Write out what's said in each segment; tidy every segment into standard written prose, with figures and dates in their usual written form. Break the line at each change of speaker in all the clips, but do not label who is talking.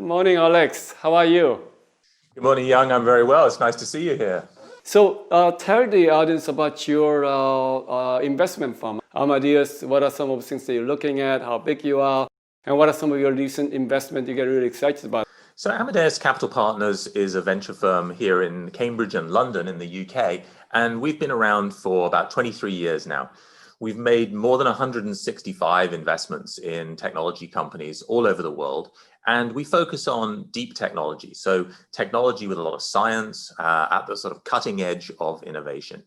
morning, Alex. How are you?
Good morning, Young. I'm very well. It's nice to see you here.
So, tell the audience about your investment firm, Amadeus. What are some of the things that you're looking at, how big you are, and what are some of your recent investments you get really excited about?
So, Amadeus Capital Partners is a venture firm here in Cambridge and London in the UK, and we've been around for about 23 years now. We've made more than 165 investments in technology companies all over the world, and we focus on deep technology. So, technology with a lot of science at the sort of cutting edge of innovation.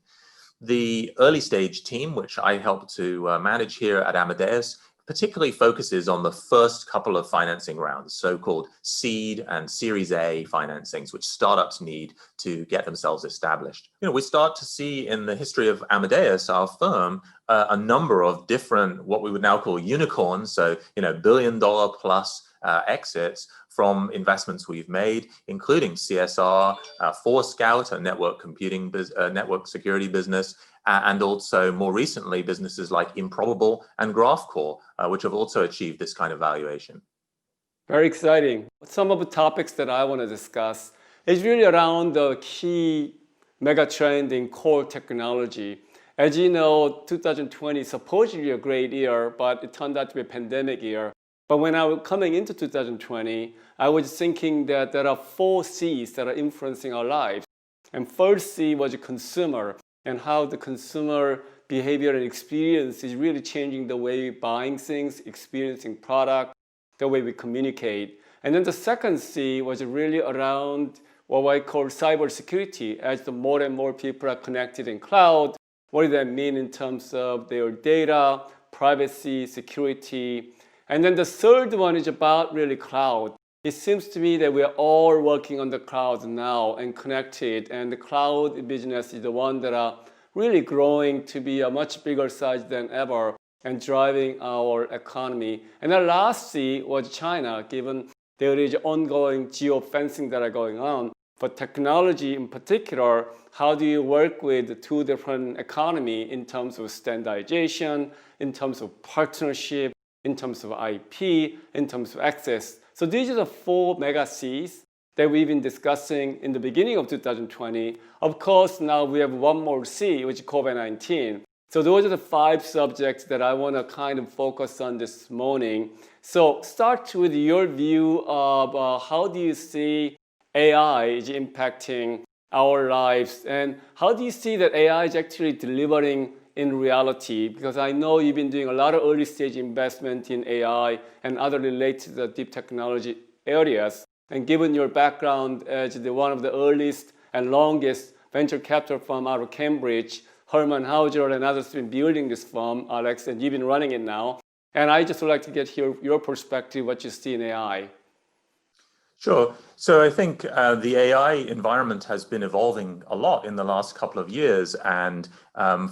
The early stage team, which I help to manage here at Amadeus, particularly focuses on the first couple of financing rounds, so-called seed and Series A financings, which startups need to get themselves established. We start to see in the history of Amadeus, our firm, a number of different, what we would now call unicorns, so billion-dollar plus exits from investments we've made, including CSR, Forescout, a network security business, and also more recently businesses like Improbable and Graphcore, which have also achieved this kind of valuation.
Very exciting. Some of the topics that I want to discuss is really around the key mega trend in core technology. As you know, 2020 is supposedly a great year, but it turned out to be a pandemic year. But when I was coming into 2020, I was thinking that there are 4 C's that are influencing our lives. And first C was consumer, and how the consumer behavior and experience is really changing the way we're buying things, experiencing product, the way we communicate. And then the second C was really around what I call cybersecurity. As the more and more people are connected in cloud, what does that mean in terms of their data, privacy, security? And then the third one is about really cloud. It seems to me that we are all working on the cloud now and connected, and the cloud business is the one that are really growing to be a much bigger size than ever and driving our economy. And the last C was China, given there is ongoing geo-fencing that are going on. For technology in particular, how do you work with 2 different economies in terms of standardization, in terms of partnership, in terms of IP, in terms of access? So these are the 4 mega C's that we've been discussing in the beginning of 2020. Of course, now we have one more C, which is COVID-19. So those are the 5 subjects that I want to kind of focus on this morning. So start with your view of how do you see AI is impacting our lives, and how do you see that AI is actually delivering in reality? Because I know you've been doing a lot of early stage investment in AI and other related to deep technology areas. And given your background as one of the earliest and longest venture capital firm out of Cambridge, Herman Hauser and others have been building this firm, Alex, and you've been running it now. And I just would like to get your perspective, what you see in AI.
Sure. So I think the AI environment has been evolving a lot in the last couple of years. And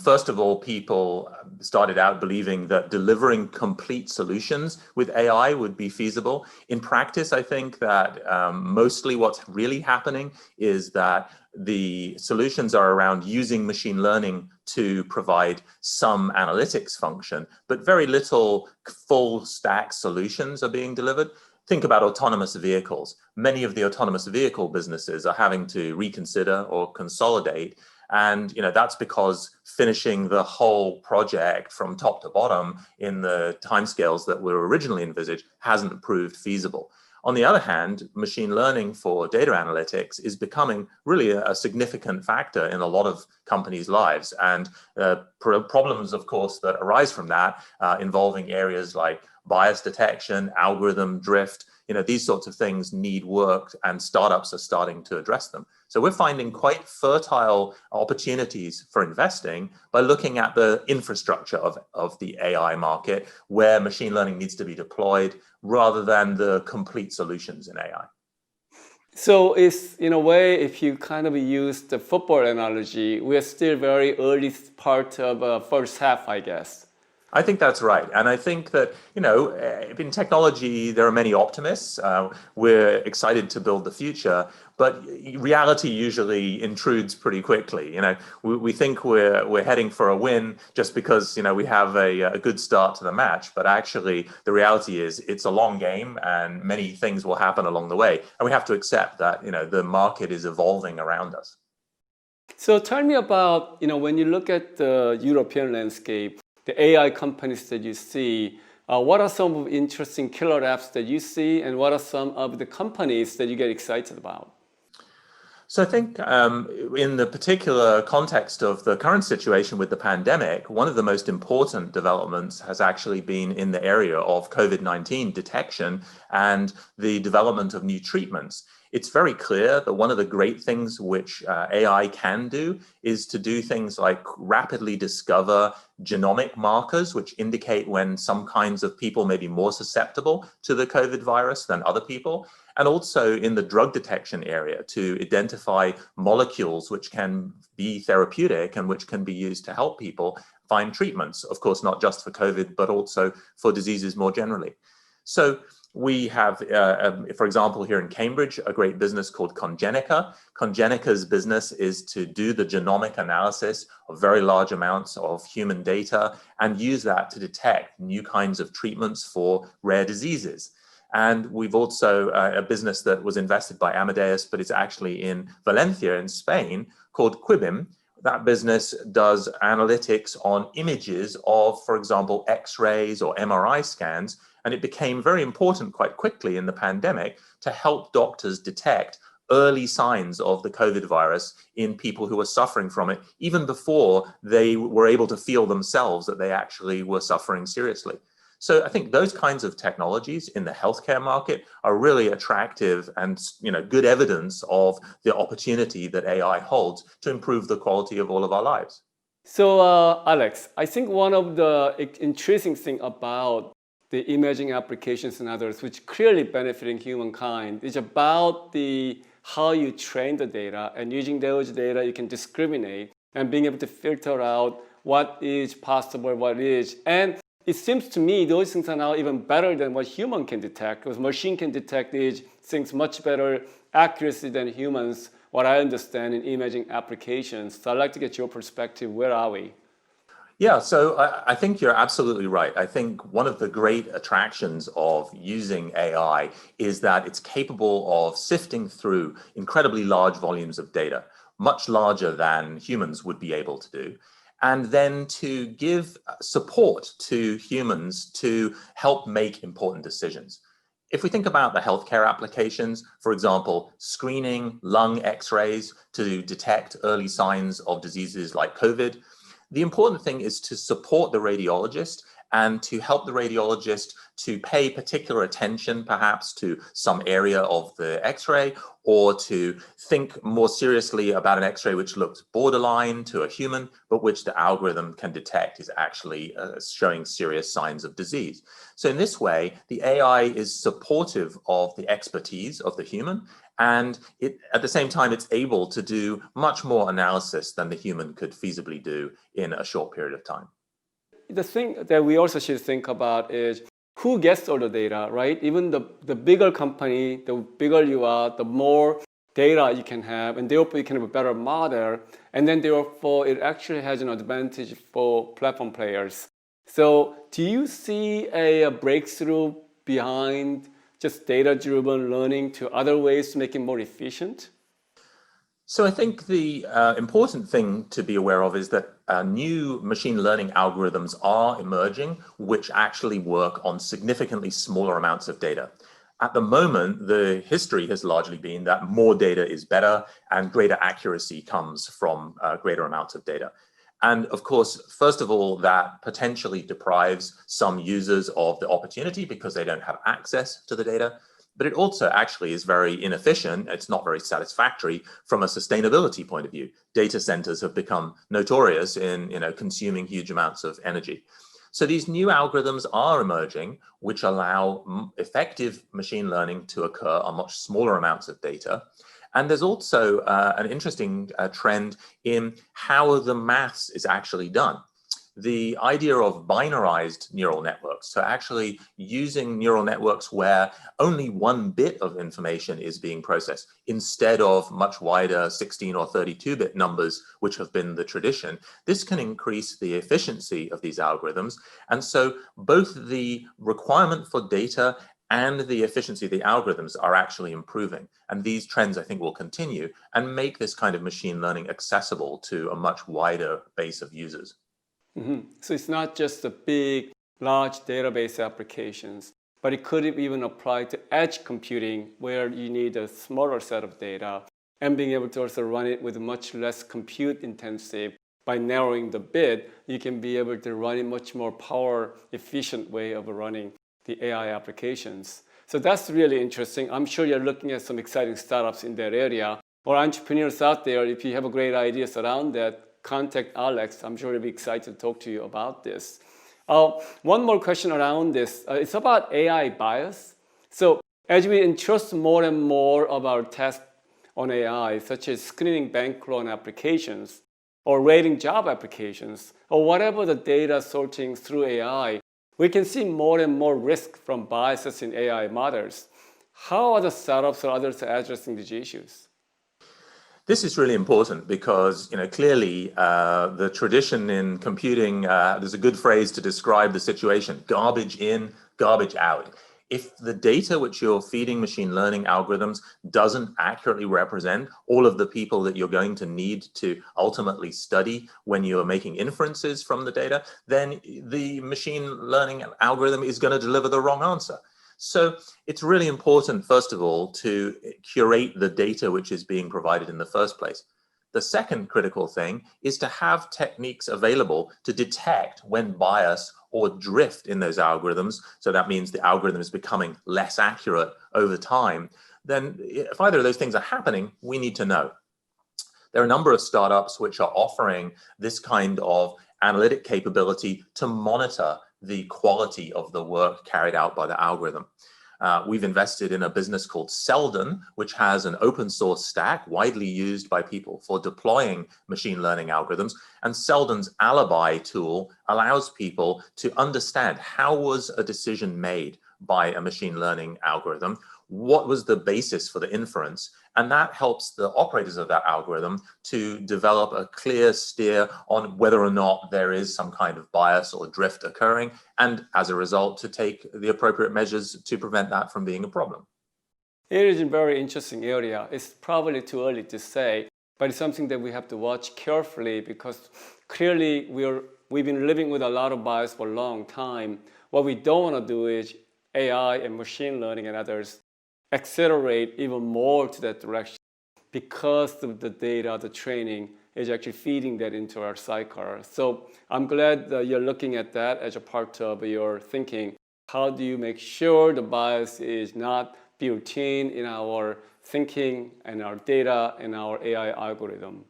first of all, people started out believing that delivering complete solutions with AI would be feasible. In practice, I think that mostly what's really happening is that the solutions are around using machine learning to provide some analytics function, but very little full stack solutions are being delivered. Think about autonomous vehicles. Many of the autonomous vehicle businesses are having to reconsider or consolidate. And that's because finishing the whole project from top to bottom in the timescales that were originally envisaged hasn't proved feasible. On the other hand, machine learning for data analytics is becoming really a significant factor in a lot of companies' lives. And problems, of course, that arise from that involving areas like bias detection, algorithm drift, these sorts of things need work, and startups are starting to address them. So we're finding quite fertile opportunities for investing by looking at the infrastructure of the AI market, where machine learning needs to be deployed, rather than the complete solutions in AI.
So it's, in a way, if you kind of use the football analogy, we are still very early part of first half, I guess.
I think that's right. And I think that, in technology, there are many optimists. We're excited to build the future, but reality usually intrudes pretty quickly. We think we're heading for a win just because, we have a good start to the match. But actually, the reality is it's a long game and many things will happen along the way. And we have to accept that, the market is evolving around us.
So tell me about, when you look at the European landscape, the AI companies that you see, what are some of the interesting killer apps that you see, and what are some of the companies that you get excited about?
So I think in the particular context of the current situation with the pandemic, one of the most important developments has actually been in the area of COVID-19 detection and the development of new treatments. It's very clear that one of the great things which AI can do is to do things like rapidly discover genomic markers, which indicate when some kinds of people may be more susceptible to the COVID virus than other people. And also in the drug detection area to identify molecules which can be therapeutic and which can be used to help people find treatments, of course, not just for COVID, but also for diseases more generally. So we have, for example, here in Cambridge, a great business called Congenica. Congenica's business is to do the genomic analysis of very large amounts of human data and use that to detect new kinds of treatments for rare diseases. And we've also a business that was invested by Amadeus, but it's actually in Valencia in Spain, called Quibim. That business does analytics on images of, for example, X-rays or MRI scans. And it became very important quite quickly in the pandemic to help doctors detect early signs of the COVID virus in people who were suffering from it, even before they were able to feel themselves that they actually were suffering seriously. So I think those kinds of technologies in the healthcare market are really attractive and good evidence of the opportunity that AI holds to improve the quality of all of our lives.
So Alex, I think one of the interesting thing about the imaging applications and others, which clearly benefiting humankind, is about how you train the data, and using those data you can discriminate and being able to filter out what is possible, what is. And it seems to me those things are now even better than what human can detect, because machine can detect these things much better accuracy than humans, what I understand in imaging applications. So I'd like to get your perspective. Where are we?
Yeah, so I think you're absolutely right. I think one of the great attractions of using AI is that it's capable of sifting through incredibly large volumes of data, much larger than humans would be able to do, and then to give support to humans to help make important decisions. If we think about the healthcare applications, for example, screening lung X-rays to detect early signs of diseases like COVID, the important thing is to support the radiologist and to help the radiologist to pay particular attention perhaps to some area of the X-ray, or to think more seriously about an X-ray which looks borderline to a human, but which the algorithm can detect is actually showing serious signs of disease. So in this way, the AI is supportive of the expertise of the human, and at the same time, it's able to do much more analysis than the human could feasibly do in a short period of time.
The thing that we also should think about is who gets all the data, right? Even the bigger company, the bigger you are, the more data you can have, and therefore you can have a better model, and then therefore it actually has an advantage for platform players. So do you see a breakthrough behind just data-driven learning to other ways to make it more efficient?
So I think the important thing to be aware of is that new machine learning algorithms are emerging, which actually work on significantly smaller amounts of data. At the moment, the history has largely been that more data is better and greater accuracy comes from greater amounts of data. And of course, first of all, that potentially deprives some users of the opportunity because they don't have access to the data. But it also actually is very inefficient. It's not very satisfactory from a sustainability point of view. Data centers have become notorious in consuming huge amounts of energy. So these new algorithms are emerging, which allow effective machine learning to occur on much smaller amounts of data. And there's also an interesting trend in how the maths is actually done. the idea of binarized neural networks, so actually using neural networks where only one bit of information is being processed instead of much wider 16 or 32-bit numbers, which have been the tradition, this can increase the efficiency of these algorithms. And so both the requirement for data and the efficiency of the algorithms are actually improving. And these trends, I think, will continue and make this kind of machine learning accessible to a much wider base of users.
So it's not just the big, large database applications, but it could even apply to edge computing where you need a smaller set of data and being able to also run it with much less compute intensive. By narrowing the bit, you can be able to run it much more power efficient way of running the AI applications. So that's really interesting. I'm sure you're looking at some exciting startups in that area, or entrepreneurs out there. If you have great ideas around that, contact Alex. I'm sure he'll be excited to talk to you about this. One more question around this. It's about AI bias. So as we entrust more and more of our tests on AI, such as screening bank loan applications or rating job applications, or whatever the data sorting through AI, we can see more and more risk from biases in AI models. How are the startups or others addressing these issues?
This is really important because, clearly the tradition in computing, there's a good phrase to describe the situation: garbage in, garbage out. If the data which you're feeding machine learning algorithms doesn't accurately represent all of the people that you're going to need to ultimately study when you're making inferences from the data, then the machine learning algorithm is going to deliver the wrong answer. So it's really important, first of all, to curate the data which is being provided in the first place. The second critical thing is to have techniques available to detect when bias or drift in those algorithms. So that means the algorithm is becoming less accurate over time. Then if either of those things are happening, we need to know. There are a number of startups which are offering this kind of analytic capability to monitor the quality of the work carried out by the algorithm. We've invested in a business called Seldon, which has an open source stack widely used by people for deploying machine learning algorithms. And Seldon's Alibi tool allows people to understand how was a decision made by a machine learning algorithm, what was the basis for the inference, and that helps the operators of that algorithm to develop a clear steer on whether or not there is some kind of bias or drift occurring, and as a result, to take the appropriate measures to prevent that from being a problem.
It is a very interesting area. It's probably too early to say, but it's something that we have to watch carefully because clearly we've been living with a lot of bias for a long time. What we don't want to do is AI and machine learning and others accelerate even more to that direction because of the data, the training is actually feeding that into our cycle. So I'm glad that you're looking at that as a part of your thinking. How do you make sure the bias is not built in our thinking and our data and our AI algorithm?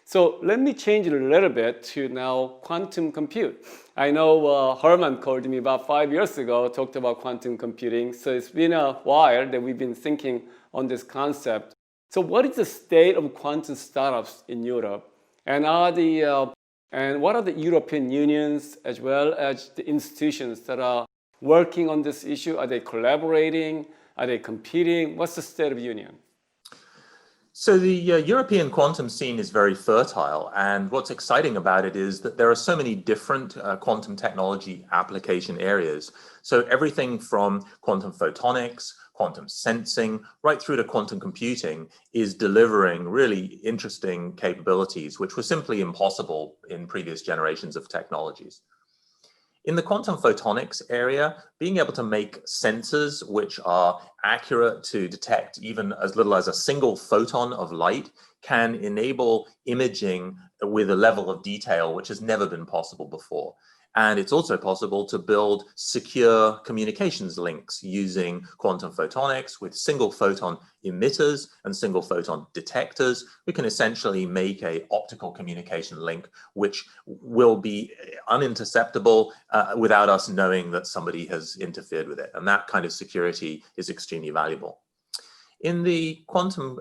So let me change it a little bit to now quantum compute. I know Herman called me about 5 years ago, talked about quantum computing. So it's been a while that we've been thinking on this concept. So what is the state of quantum startups in Europe? And what are the European unions as well as the institutions that are working on this issue? Are they collaborating? Are they competing? What's the state of union?
So the European quantum scene is very fertile, and what's exciting about it is that there are so many different quantum technology application areas. So everything from quantum photonics, quantum sensing, right through to quantum computing is delivering really interesting capabilities, which were simply impossible in previous generations of technologies. In the quantum photonics area, being able to make sensors which are accurate to detect even as little as a single photon of light can enable imaging with a level of detail which has never been possible before. And it's also possible to build secure communications links using quantum photonics with single photon emitters and single photon detectors. We can essentially make an optical communication link which will be uninterceptable without us knowing that somebody has interfered with it. And that kind of security is extremely valuable. In the quantum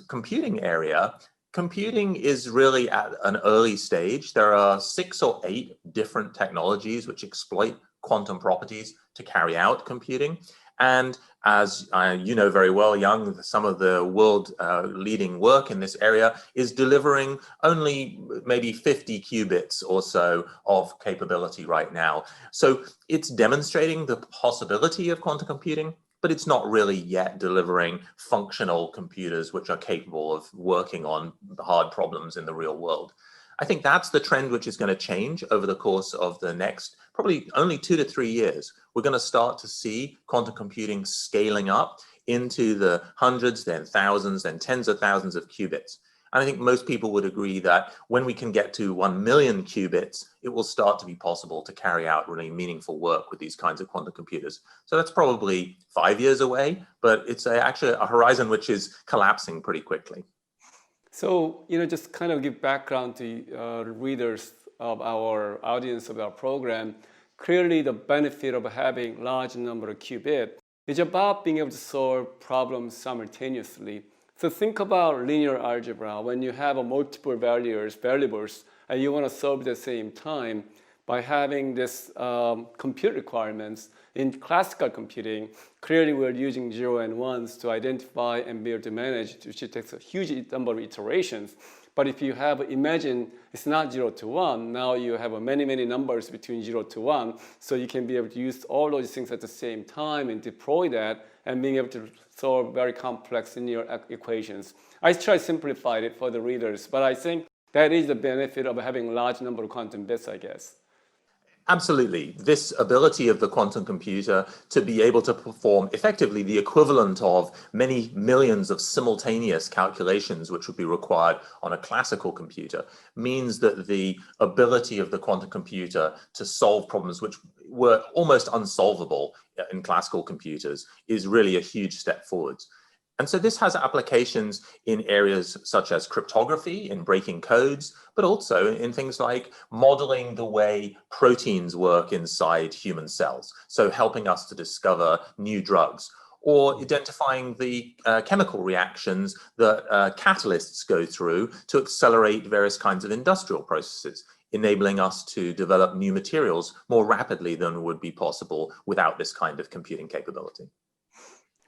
computing area, computing is really at an early stage. There are 6 or 8 different technologies which exploit quantum properties to carry out computing. And as you know very well, Young, some of the world leading work in this area is delivering only maybe 50 qubits or so of capability right now. So it's demonstrating the possibility of quantum computing, but it's not really yet delivering functional computers which are capable of working on the hard problems in the real world. I think that's the trend which is going to change over the course of the next probably only 2 to 3 years. We're going to start to see quantum computing scaling up into the hundreds, then thousands, then tens of thousands of qubits. And I think most people would agree that when we can get to 1 million qubits, it will start to be possible to carry out really meaningful work with these kinds of quantum computers. So that's probably 5 years away, but it's actually a horizon which is collapsing pretty quickly.
So, just kind of give background to readers of our audience of our program. Clearly, the benefit of having large number of qubits is about being able to solve problems simultaneously. So think about linear algebra. When you have a multiple variables, and you want to solve at the same time, by having this compute requirements in classical computing, clearly we're using 0 and 1s to identify and be able to manage, which takes a huge number of iterations. But if you have, imagine it's not 0 to 1, now you have many, many numbers between 0 to 1, so you can be able to use all those things at the same time and deploy that and being able to solve very complex linear equations. I try to simplify it for the readers, but I think that is the benefit of having a large number of quantum bits, I guess.
Absolutely. This ability of the quantum computer to be able to perform effectively the equivalent of many millions of simultaneous calculations which would be required on a classical computer means that the ability of the quantum computer to solve problems which were almost unsolvable in classical computers is really a huge step forwards. And so this has applications in areas such as cryptography, in breaking codes, but also in things like modeling the way proteins work inside human cells. So helping us to discover new drugs, or identifying the chemical reactions that catalysts go through to accelerate various kinds of industrial processes, enabling us to develop new materials more rapidly than would be possible without this kind of computing capability.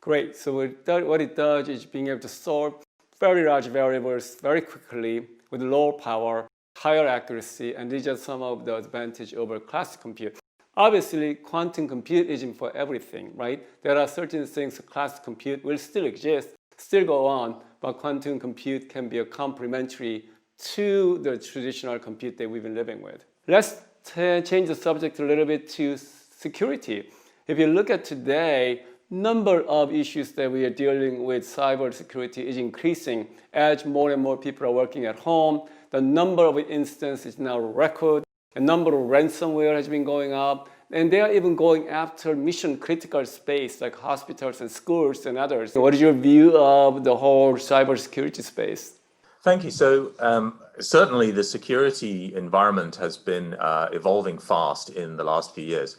Great. So what it does is being able to solve very large variables very quickly with low power, higher accuracy, and these are some of the advantage over classical compute. Obviously, quantum compute isn't for everything, right? There are certain things classical compute will still exist, still go on, but quantum compute can be a complementary to the traditional compute that we've been living with. Let's change the subject a little bit to security. If you look at today, number of issues that we are dealing with cybersecurity is increasing as more and more people are working at home. The number of instances is now record. The number of ransomware has been going up. And they are even going after mission critical space like hospitals and schools and others. What is your view of the whole cybersecurity space?
Thank you. So certainly the security environment has been evolving fast in the last few years.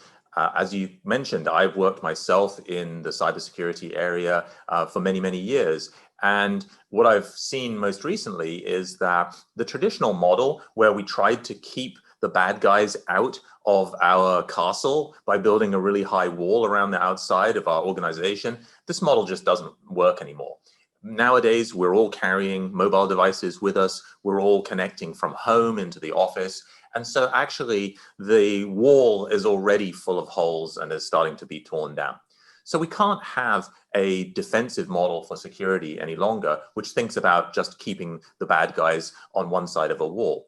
As you mentioned, I've worked myself in the cybersecurity area for many, many years. And what I've seen most recently is that the traditional model where we tried to keep the bad guys out of our castle by building a really high wall around the outside of our organization, this model just doesn't work anymore. Nowadays, we're all carrying mobile devices with us. We're all connecting from home into the office. And so actually, the wall is already full of holes and is starting to be torn down. So we can't have a defensive model for security any longer, which thinks about just keeping the bad guys on one side of a wall.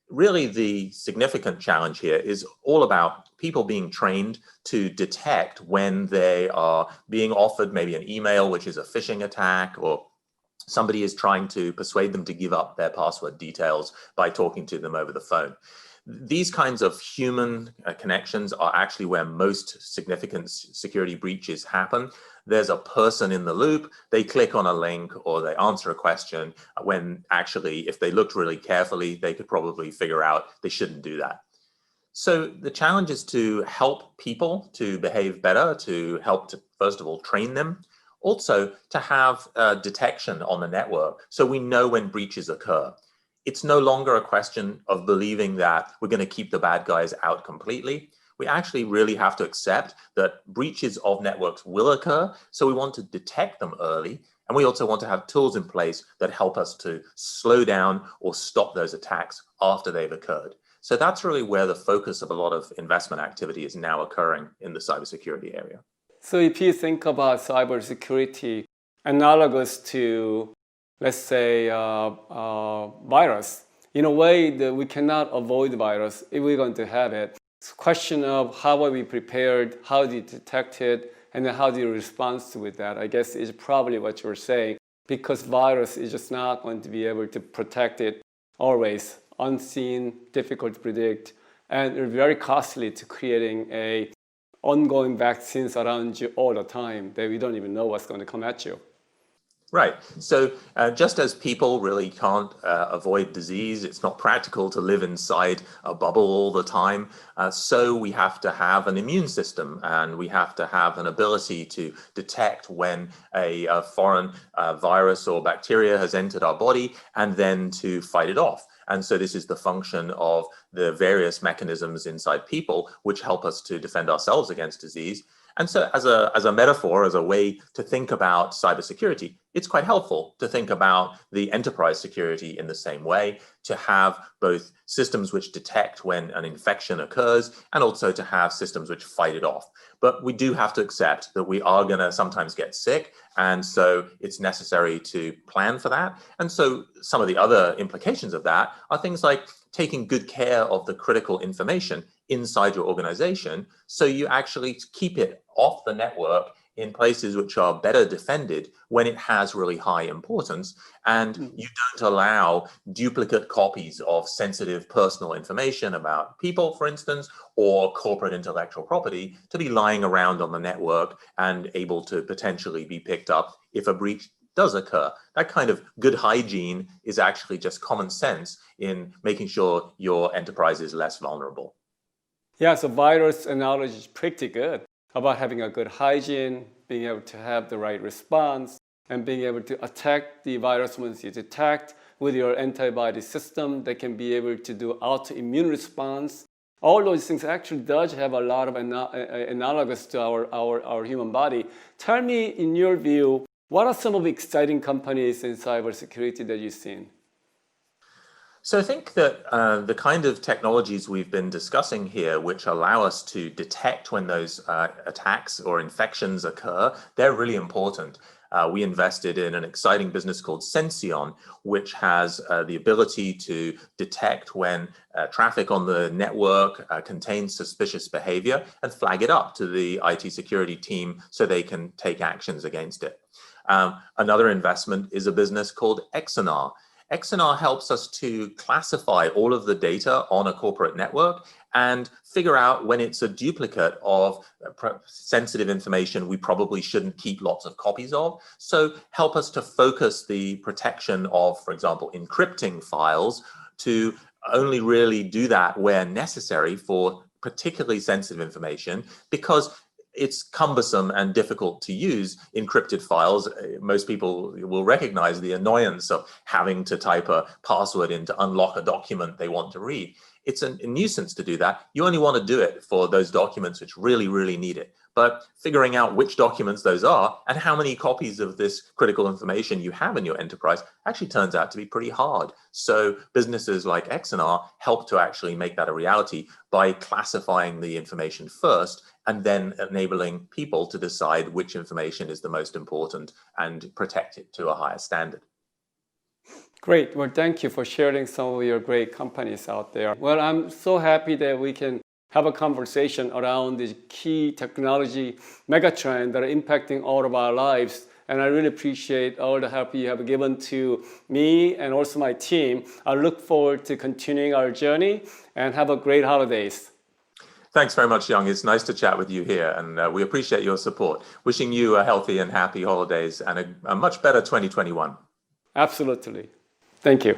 Really, the significant challenge here is all about people being trained to detect when they are being offered maybe an email, which is a phishing attack, or somebody is trying to persuade them to give up their password details by talking to them over the phone. These kinds of human connections are actually where most significant security breaches happen. There's a person in the loop, they click on a link or they answer a question when actually, if they looked really carefully, they could probably figure out they shouldn't do that. So the challenge is to help people to behave better, to help to, first of all, train them, Also, to have detection on the network so we know when breaches occur. It's no longer a question of believing that we're going to keep the bad guys out completely. We actually really have to accept that breaches of networks will occur, so we want to detect them early. And we also want to have tools in place that help us to slow down or stop those attacks after they've occurred. So that's really where the focus of a lot of investment activity is now occurring in the cybersecurity area.
So if you think about cybersecurity analogous to, let's say, virus, in a way that we cannot avoid the virus if we're going to have it. It's a question of how are we prepared, how do you detect it, and then how do you respond with that? I guess is probably what you're saying, because virus is just not going to be able to protect it always, unseen, difficult to predict, and very costly to creating a ongoing vaccines around you all the time that we don't even know what's going to come at you.
Right. So just as people really can't avoid disease, it's not practical to live inside a bubble all the time. So we have to have an immune system, and we have to have an ability to detect when a foreign virus or bacteria has entered our body, and then to fight it off. And so this is the function of the various mechanisms inside people which help us to defend ourselves against disease. And so as a metaphor, as a way to think about cybersecurity, it's quite helpful to think about the enterprise security in the same way, to have both systems which detect when an infection occurs and also to have systems which fight it off. But we do have to accept that we are going to sometimes get sick, and so it's necessary to plan for that. And so some of the other implications of that are things like taking good care of the critical information inside your organization, so you actually keep it off the network in places which are better defended when it has really high importance, and you don't allow duplicate copies of sensitive personal information about people, for instance, or corporate intellectual property to be lying around on the network and able to potentially be picked up if a breach does occur. That kind of good hygiene is actually just common sense in making sure your enterprise is less vulnerable.
Yeah, so virus analogy is pretty good about having a good hygiene, being able to have the right response, and being able to attack the virus once you detect with your antibody system that can be able to do autoimmune response. All those things actually does have a lot of analogous to our human body. Tell me, in your view, what are some of the exciting companies in cybersecurity that you've seen?
So I think that the kind of technologies we've been discussing here, which allow us to detect when those attacks or infections occur, they're really important. We invested in an exciting business called Sension, which has the ability to detect when traffic on the network contains suspicious behavior and flag it up to the IT security team so they can take actions against it. Another investment is a business called Exonar. Exonar helps us to classify all of the data on a corporate network and figure out when it's a duplicate of sensitive information we probably shouldn't keep lots of copies of. So help us to focus the protection of, for example, encrypting files to only really do that where necessary for particularly sensitive information, because it's cumbersome and difficult to use encrypted files. Most people will recognize the annoyance of having to type a password in to unlock a document they want to read. It's a nuisance to do that. You only want to do it for those documents which really, really need it. But figuring out which documents those are and how many copies of this critical information you have in your enterprise actually turns out to be pretty hard. So businesses like Exonar help to actually make that a reality by classifying the information first and then enabling people to decide which information is the most important and protect it to a higher standard.
Great. Well, thank you for sharing some of your great companies out there. Well, I'm so happy that we can have a conversation around the key technology megatrends that are impacting all of our lives. And I really appreciate all the help you have given to me and also my team. I look forward to continuing our journey, and have a great holidays.
Thanks very much, Young. It's nice to chat with you here, and we appreciate your support. Wishing you a healthy and happy holidays and a much better 2021.
Absolutely. Thank you.